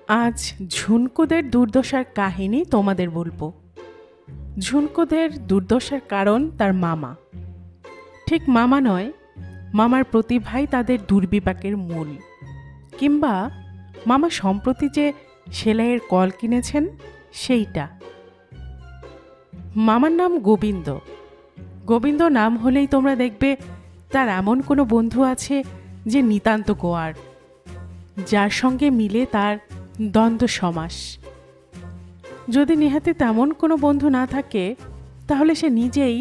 আজ ঝুনকুদের দুর্দশার কাহিনী তোমাদের বলবো। ঝুনকুদের দুর্দশার কারণ তার মামা। ঠিক মামা নয়, মামার প্রতিভাই তাদের দুর্বিপাকের মূল। কিংবা মামা সম্প্রতি যে সেলাইয়ের কল কিনেছেন সেইটা। মামার নাম গোবিন্দ। গোবিন্দ নাম হলেই তোমরা দেখবে তার এমন কোনো বন্ধু আছে যে নিতান্ত গোয়ার, যার সঙ্গে মিলে তার দ্বন্দ্ব সমাস। যদি নেহাতি তেমন কোনো বন্ধু না থাকে, তাহলে সে নিজেই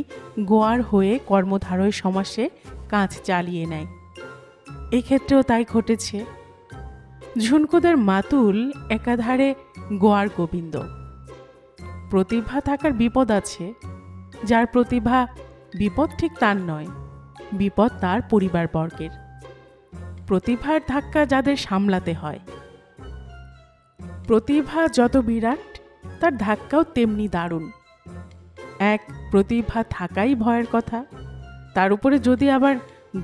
গোয়ার হয়ে কর্মধারয় সমাসে কাজ চালিয়ে নেয়। এক্ষেত্রেও তাই ঘটেছে। ঝুনকুদের মাতুল একাধারে গোয়ার গোবিন্দ। প্রতিভা থাকার বিপদ আছে। যার প্রতিভা, বিপদ ঠিক তার নয়, বিপদ তার পরিবারবর্গের। প্রতিভার ধাক্কা যাদের সামলাতে হয়। প্রতিভা যত বিরাট, তার ধাক্কাও তেমনি দারুণ। এক প্রতিভা থাকাই ভয়ের কথা, তার উপরে যদি আবার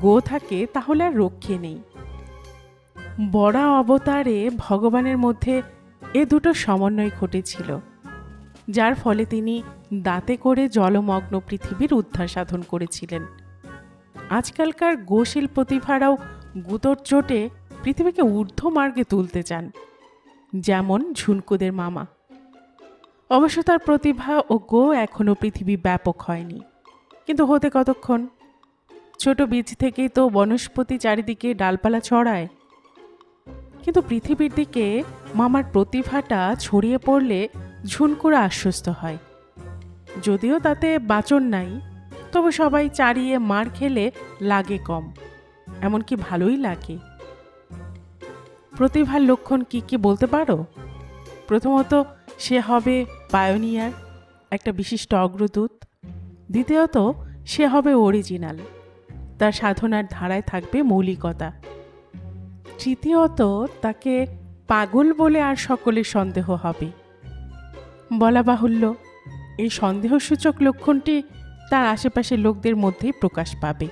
গো থাকে তাহলে আর রক্ষে নেই। বড়া অবতারে ভগবানের মধ্যে এ দুটো সমন্বয় ঘটেছিল, যার ফলে তিনি দাঁতে করে জলমগ্ন পৃথিবীর উদ্ধার সাধন করেছিলেন। আজকালকার গোশীল প্রতিভারাও গুতোর চোটে পৃথিবীকে ঊর্ধ্ব মার্গে তুলতে চান, যেমন ঝুনকুদের মামা। অবশ্য তার প্রতিভা ও গো এখনও পৃথিবী ব্যাপক হয়নি, কিন্তু হতে কতক্ষণ। ছোট বীজ থেকেই তো বনস্পতি চারিদিকে ডালপালা ছড়ায়। কিন্তু পৃথিবীর দিকে মামার প্রতিভাটা ছড়িয়ে পড়লে ঝুনকুরা আশ্বস্ত হয়। যদিও তাতে বাঁচন নাই, তবে সবাই চারিয়ে মার খেলে লাগে কম, এমনকি ভালোই লাগে। প্রতিভার লক্ষণ কি কি বলতে পারো? প্রথমত, সে হবে পায়োনিয়ার, একটা বিশিষ্ট অগ্রদূত। দ্বিতীয়ত, সে হবে অরিজিনাল, তার সাধনার ধারায় থাকবে মৌলিকতা। তৃতীয়ত, তাকে পাগল বলে আর সকলের সন্দেহ হবে। বলা বাহুল্য, এই সন্দেহসূচক লক্ষণটি তার আশেপাশের লোকদের মধ্যেই প্রকাশ পাবে।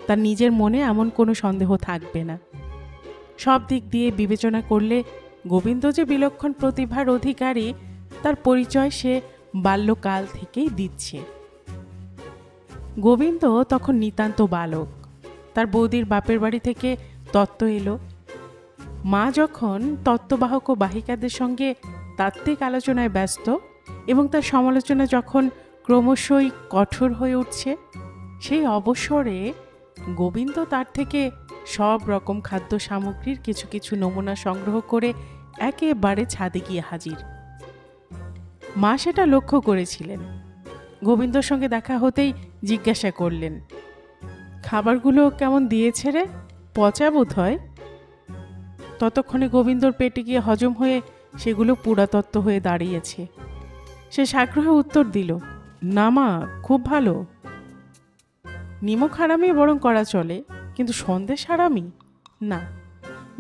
তার নিজের মনে এমন কোনো সন্দেহ থাকবে না। সব দিক দিয়ে বিবেচনা করলে গোবিন্দ যে বিলক্ষণ প্রতিভার অধিকারী, তার পরিচয় সে বাল্যকাল থেকেই দিচ্ছে। গোবিন্দ তখন নিতান্ত বালক। তার বৌদির বাপের বাড়ি থেকে তত্ত্ব এলো। মা যখন তত্ত্ববাহক ও বাহিকাদের সঙ্গে তাত্ত্বিক আলোচনায় ব্যস্ত এবং তার সমালোচনা যখন ক্রমশই কঠোর হয়ে উঠছে, সেই অবসরে গোবিন্দ তার থেকে সব রকম খাদ্য সামগ্রীর কিছু কিছু নমুনা সংগ্রহ করে একেবারে ছাদে গিয়ে হাজির। মা সেটা লক্ষ্য করেছিলেন। গোবিন্দর সঙ্গে দেখা হতেই জিজ্ঞাসা করলেন, খাবারগুলো কেমন দিয়েছে রে? পচা বোধ হয়। ততক্ষণে গোবিন্দর পেটে গিয়ে হজম হয়ে সেগুলো পুরাতত্ত্ব হয়ে দাঁড়িয়েছে। সে সাগ্রহে উত্তর দিল, না মা, খুব ভালো। নিমক হারামি বরং করা চলে, কিন্তু সন্দেশ হারামি না।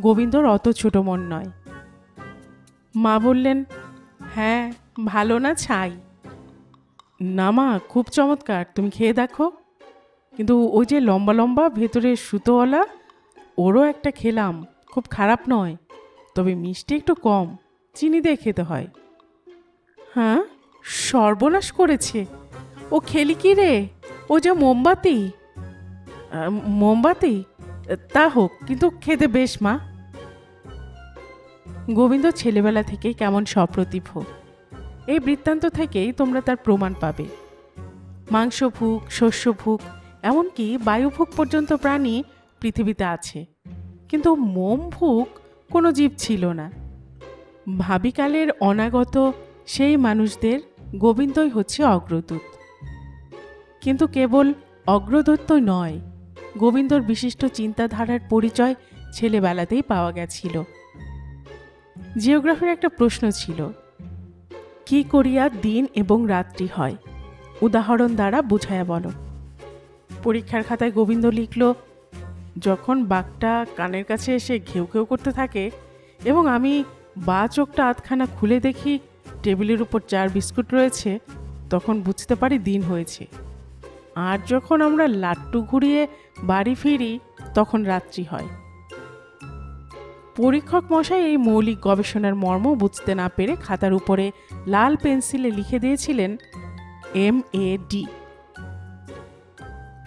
গোবিন্দর অত ছোট মন নয়। মা বললেন, হ্যাঁ, ভালো না ছাই? না মা, খুব চমৎকার, তুমি খেয়ে দেখো। কিন্তু ওই যে লম্বা লম্বা ভেতরে সুতোওয়ালা, ওরও একটা খেলাম, খুব খারাপ নয়, তবে মিষ্টি একটু কম, চিনি দিয়ে খেতে হয়। হ্যাঁ, সর্বনাশ করেছে। ও খেলি কি রে? ও যে মোমবাতি। মোমবাতি তা হোক, কিন্তু খেতে বেশ মা। গোবিন্দ ছেলেবেলা থেকেই কেমন সপ্রতিভ, এই বৃত্তান্ত থেকেই তোমরা তার প্রমাণ পাবে। মাংসভুক, শস্যভুক, এমনকি বায়ুভুক পর্যন্ত প্রাণী পৃথিবীতে আছে, কিন্তু মোমভুক কোনো জীব ছিল না। ভাবিকালের অনাগত সেই মানুষদের গোবিন্দই হচ্ছে অগ্রদূত। কিন্তু কেবল অগ্রদূতই নয়, গোবিন্দর বিশিষ্ট চিন্তাধারার পরিচয় ছেলেবেলাতেই পাওয়া গেছিল। জিওগ্রাফির একটা প্রশ্ন ছিল, কি করিয়া দিন এবং রাত্রি হয়? উদাহরণ দ্বারা বুঝায়া বলো। পরীক্ষার খাতায় গোবিন্দ লিখল, যখন বাঘটা কানের কাছে এসে ঘেউ ঘেউ করতে থাকে এবং আমি বা চোখটা আধখানা খুলে দেখি টেবিলের উপর 4 বিস্কুট রয়েছে, তখন বুঝতে পারি দিন হয়েছে। আর যখন আমরা লাট্টু ঘুরিয়ে বাড়ি ফিরি, তখন রাত্রি হয়। পরীক্ষক মশাই এই মৌলিক গবেষণার মর্ম বুঝতে না পেরে খাতার উপরে লাল পেন্সিলে লিখে দিয়েছিলেন MAD।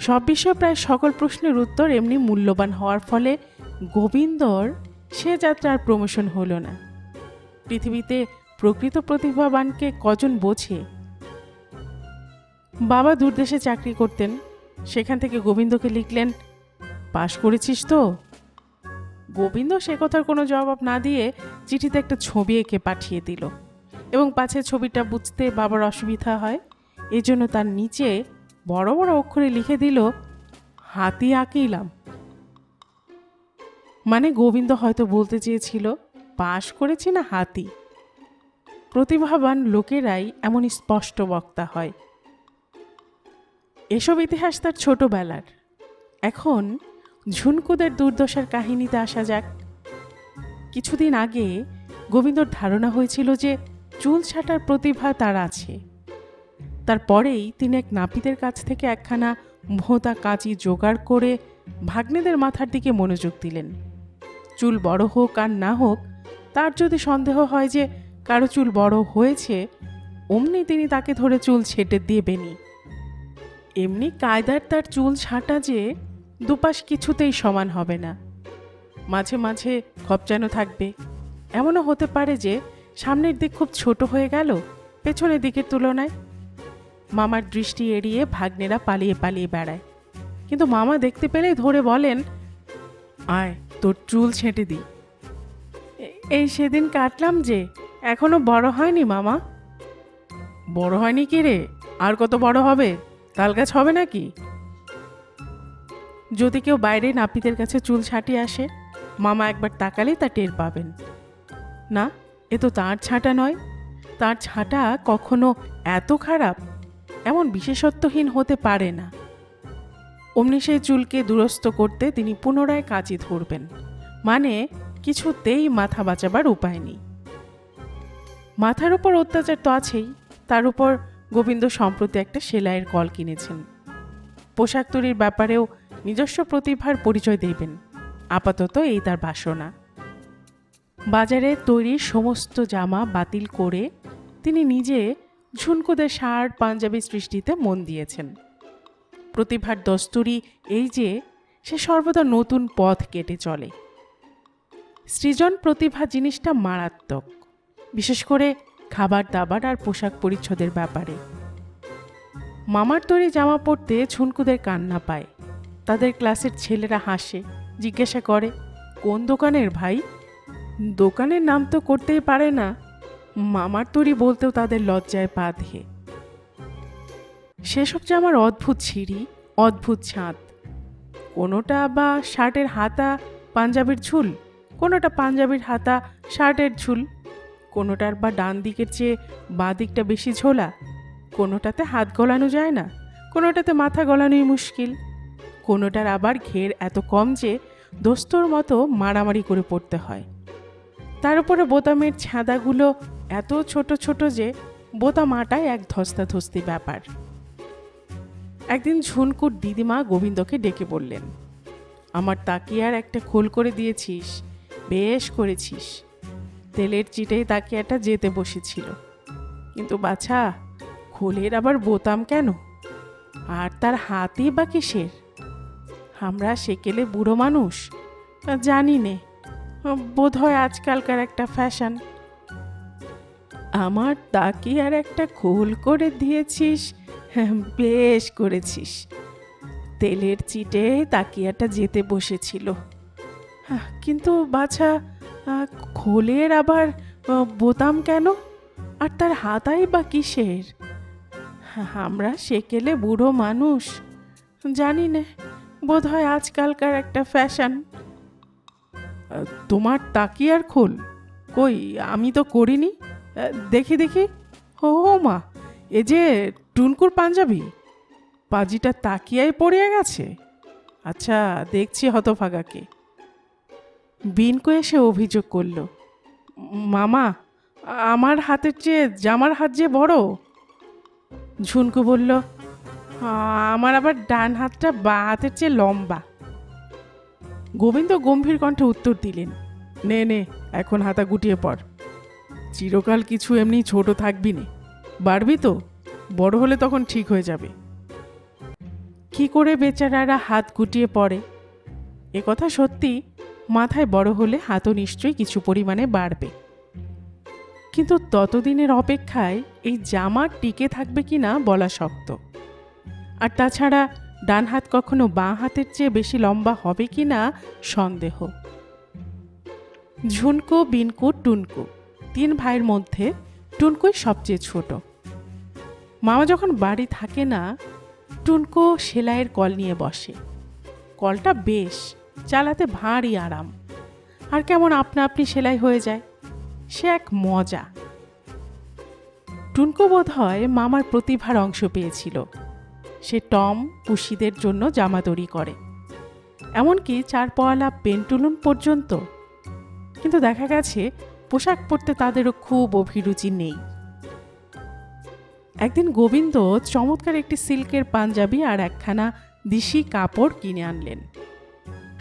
সব বিষয়ে প্রায় সকল প্রশ্নের উত্তর এমনি মূল্যবান হওয়ার ফলে গোবিন্দর সে যাত্রার প্রমোশন হলো না। পৃথিবীতে প্রকৃত প্রতিভাবানকে কজন বোঝে? বাবা দূরদেশে চাকরি করতেন, সেখান থেকে গোবিন্দকে লিখলেন, পাশ করেছিস তো? গোবিন্দ সে কথার কোনো জবাব না দিয়ে চিঠিতে একটা ছবি এঁকে পাঠিয়ে দিল, এবং পাছে ছবিটা বুঝতে বাবার অসুবিধা হয় এজন্য তার নিচে বড় বড় অক্ষরে লিখে দিল, হাতি আঁকিলাম। মানে গোবিন্দ হয়তো বলতে চেয়েছিল, পাশ করেছি না হাতি। প্রতিভাবান লোকেরাই এমন স্পষ্ট বক্তা হয়। এসব ইতিহাস তার ছোটবেলার। এখন ঝুনকুদের দুর্দশার কাহিনীতে আসা যাক। কিছুদিন আগে গোবিন্দর ধারণা হয়েছিল যে চুল ছাঁটার প্রতিভা তার আছে। তারপরেই তিনি এক নাপিতের কাছ থেকে একখানা ভোঁতা কাঁচি জোগাড় করে ভাগ্নেদের মাথার দিকে মনোযোগ দিলেন। চুল বড় হোক আর না হোক, তার যদি সন্দেহ হয় যে কারো চুল বড় হয়েছে, অমনি তিনি তাকে ধরে চুল ছেঁটে দিবেনই। এমনি কায়দার তার চুল ছাঁটা যে দুপাশ কিছুতেই সমান হবে না, মাঝে মাঝে খপচানো থাকবে। এমনও হতে পারে যে সামনের দিক খুব ছোট হয়ে গেল পেছনের দিকের তুলনায়। মামার দৃষ্টি এড়িয়ে ভাগ্নেরা পালিয়ে পালিয়ে বেড়ায়, কিন্তু মামা দেখতে পেলেই ধরে বলেন, আয় তোর চুল ছেঁটে দিই। এই সেদিন কাটলাম যে, এখনো বড় হয়নি মামা। বড় হয়নি কি রে? আর কত বড় হবে? তাল গাছ হবে নাকি? যদি কেউ বাইরে নাপিতের কাছে চুল ছাঁটিয়ে আসে, মামা একবার তাকালেই তা টের পাবেন। না, এ তো তাঁর ছাঁটা নয়। তাঁর ছাঁটা কখনো এত খারাপ, এমন বিশেষত্বহীন হতে পারে না। অমনি সেই চুলকে দুরস্ত করতে তিনি পুনরায় কাঁচি ধরবেন, মানে কিছুতেই মাথা বাঁচাবার উপায় নেই। মাথার উপর অত্যাচার তো আছেই, তার উপর গোবিন্দ সম্প্রতি একটা সেলাইয়ের কল কিনেছেন। পোশাক তৈরির ব্যাপারেও নিজস্ব প্রতিভার পরিচয় দেবেন। আপাতত এই তার বাসনা। বাজারে তৈরি সমস্ত জামা বাতিল করে তিনি নিজে ঝুনকুদের শার্ট পাঞ্জাবি সৃষ্টিতে মন দিয়েছেন। প্রতিভার দস্তুরি এই যে সে সর্বদা নতুন পথ কেটে চলে। সৃজন প্রতিভা জিনিসটা মারাত্মক, বিশেষ করে খাবার দাবার আর পোশাক পরিচ্ছদের ব্যাপারে। মামার তৈরি জামা পরতে ঝুনকুদের কান্না পায়। তাদের ক্লাসের ছেলেরা হাসে, জিজ্ঞাসা করে, কোন দোকানের ভাই? দোকানের নাম তো করতেই পারে না। মামার তৈরি বলতেও তাদের লজ্জায় পা ধেয়ে। সেসব জামার অদ্ভুত ছিঁড়ি, অদ্ভুত ছাঁদ। কোনোটা বা শার্টের হাতা পাঞ্জাবির ঝুল, কোনোটা পাঞ্জাবির হাতা শার্টের ঝুল, কোনোটার বা ডান দিকের চেয়ে বাঁ দিকটা বেশি ঝোলা, কোনোটাতে হাত গলানো যায় না, কোনোটাতে মাথা গলানোই মুশকিল, কোনোটার আবার ঘের এত কম যে দোস্তর মতো মারামারি করে পড়তে হয়। তার উপরে বোতামের ছাঁদাগুলো এত ছোট ছোট যে বোতাম আটায় এক ধস্তাধস্তি ব্যাপার। একদিন ঝুনকুর দিদিমা গোবিন্দকে ডেকে বললেন, আমার তাকিয়ার একটা খোল করে দিয়েছিস, বেশ করেছিস। তেলের চিটেই তাকিয়াটা যেতে বসেছিল, কিন্তু বাছা, খোলের আবার বোতাম কেন? আর তার হাতই বা কিসের? আমরা সেকেলে বুড়ো মানুষ, জানি নে, বোধ হয় আজকালকার একটা ফ্যাশন। আমার তাকিয়ার একটা খোল করে দিয়েছিস, বেশ করেছিস। তেলের চিটে তাকিয়াটা যেতে বসেছিল, কিন্তু বাছা, খোলের আবার বোতাম কেন? আর তার হাতাই বা কিসের? আমরা সেকেলে বুড়ো মানুষ, জানি না, বোধ হয় আজকালকার একটা ফ্যাশন। তোমার তাকিয়ার খোল কই? আমি তো করিনি। দেখি দেখি। ও মা, এ যে টুনকুর পাঞ্জাবি, পাজিটা তাকিয়ায় পড়ে গেছে। আচ্ছা, দেখছি হতভাগাকে। বিনকো এসে অভিযোগ করল, মামা, আমার হাতের চেয়ে জামার হাত যে বড়। ঝুনকু বলল, আমার আবার ডান হাতটা বাঁ হাতের চেয়ে লম্বা। গোবিন্দ গম্ভীর কণ্ঠে উত্তর দিলেন, নে নে, এখন হাতা গুটিয়ে পড়। চিরকাল কিছু এমনি ছোট থাকবি নে, বাড়বি তো, বড় হলে তখন ঠিক হয়ে যাবে। কি করে বেচারারা হাত গুটিয়ে পড়ে? এ কথা সত্যি, মাথায় বড় হলে হাতও নিশ্চয়ই কিছু পরিমাণে বাড়বে, কিন্তু ততদিনের অপেক্ষায় এই জামা টিকে থাকবে কিনা বলা শক্ত। আর তাছাড়া ডান হাত কখনো বাঁ হাতের চেয়ে বেশি লম্বা হবে কিনা সন্দেহ। ঝুনকু, বিনকু, টুনকু, 3 ভাইয়ের মধ্যে টুনকুই সবচেয়ে ছোট। মামা যখন বাড়ি থাকে না, টুনকু সেলাইয়ের কল নিয়ে বসে। কলটা বেশ, চালাতে ভারী আরাম, আর কেমন আপনা আপনি সেলাই হয়ে যায়, সে এক মজা। টুনকু বোধ হয় মামার প্রতিভার অংশ পেয়েছিল। সে টম, পুষিদের জন্য জামা তৈরি করে, এমনকি 4 পয়লা পেন্টুলুন পর্যন্ত। কিন্তু দেখা গেছে পোশাক পরতে তাদেরও খুব অভিরুচি নেই। একদিন গোবিন্দ চমৎকার একটি সিল্কের পাঞ্জাবি আর একখানা দিশি কাপড় কিনে আনলেন।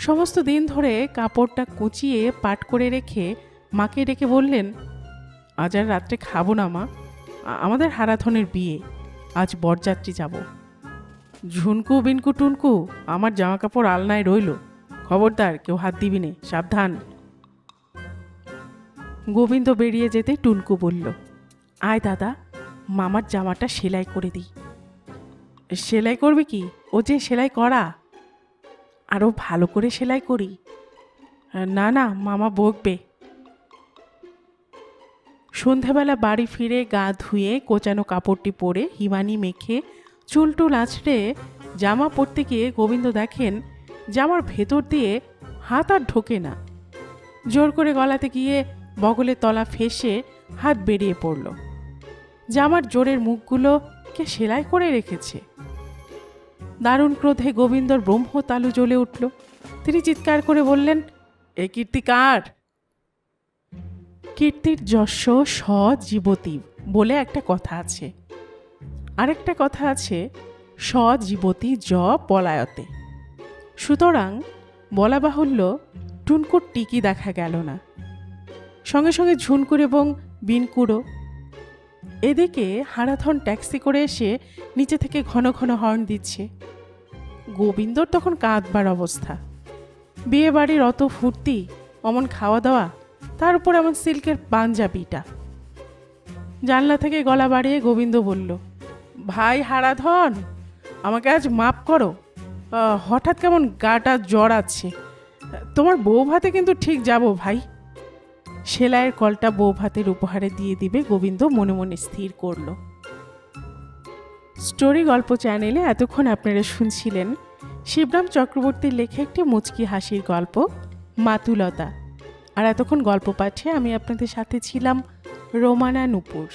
সমস্ত দিন ধরে কাপড়টা কুচিয়ে পাট করে রেখে মাকে ডেকে বললেন, আজ আর রাত্রে খাবো না মা, আমাদের হারাধনের বিয়ে, আজ বরযাত্রী যাব। ঝুনকু, বিনকু, টুনকু, আমার জামা কাপড় আলনায় রইল, খবরদার কেউ হাত দিবি নে, সাবধান। গোবিন্দ বেরিয়ে যেতে টুনকু বলল, আয় দাদা, মামার জামাটা সেলাই করে দিই। সেলাই করবে কি? ও যে সেলাই করা, আরও ভালো করে সেলাই করি। না না, মামা বকবে। সন্ধেবেলা বাড়ি ফিরে গা ধুয়ে কোচানো কাপড়টি পরে হিমানি মেখে চুলটুল আঁচড়ে জামা পরতে গিয়ে গোবিন্দ দেখেন জামার ভেতর দিয়ে হাত আর ঢোকে না। জোর করে গলাতে গিয়ে বগলের তলা ফেঁসে হাত বেরিয়ে পড়ল। জামার জোরের মুখগুলো কে সেলাই করে রেখেছে। দারুণ ক্রোধে গোবিন্দর ব্রহ্মতালু জ্বলে উঠল। তিনি চিৎকার করে বললেন, এ কীর্তি কার? কীর্তির যশ সজীবতী বলে একটা কথা আছে, আরেকটা কথা আছে সজীবতী জ পলায়তে। সুতরাং বলা বাহুল্য, টুনকুর টিকি দেখা গেল না, সঙ্গে সঙ্গে ঝুনকুর এবং বিনকুরও। এদিকে হারাধন ট্যাক্সি করে এসে নিচে থেকে ঘন ঘন হর্ন দিচ্ছে। গোবিন্দর তখন কাঁদবার অবস্থা। বিয়ে বাড়ির অত ফুর্তি, অমন খাওয়া দাওয়া, তার উপর এমন সিল্কের পাঞ্জাবিটা। জানলা থেকে গলা বাড়িয়ে গোবিন্দ বলল, ভাই হারাধন, আমাকে আজ মাপ করো, হঠাৎ কেমন গাটা জ্বর আছে। তোমার বউ ভাতে কিন্তু ঠিক যাব ভাই। সেলাইয়ের কলটা বউ ভাতের উপহারে দিয়ে দিবে গোবিন্দ মনে মনে স্থির করল। স্টোরি গল্প চ্যানেলে এতক্ষণ আপনারা শুনছিলেন শিবরাম চক্রবর্তীর লেখা একটি মুচকি হাসির গল্প মাতুলতা। আর এতক্ষণ গল্প পাঠে আমি আপনাদের সাথে ছিলাম রোমানা নুপুর।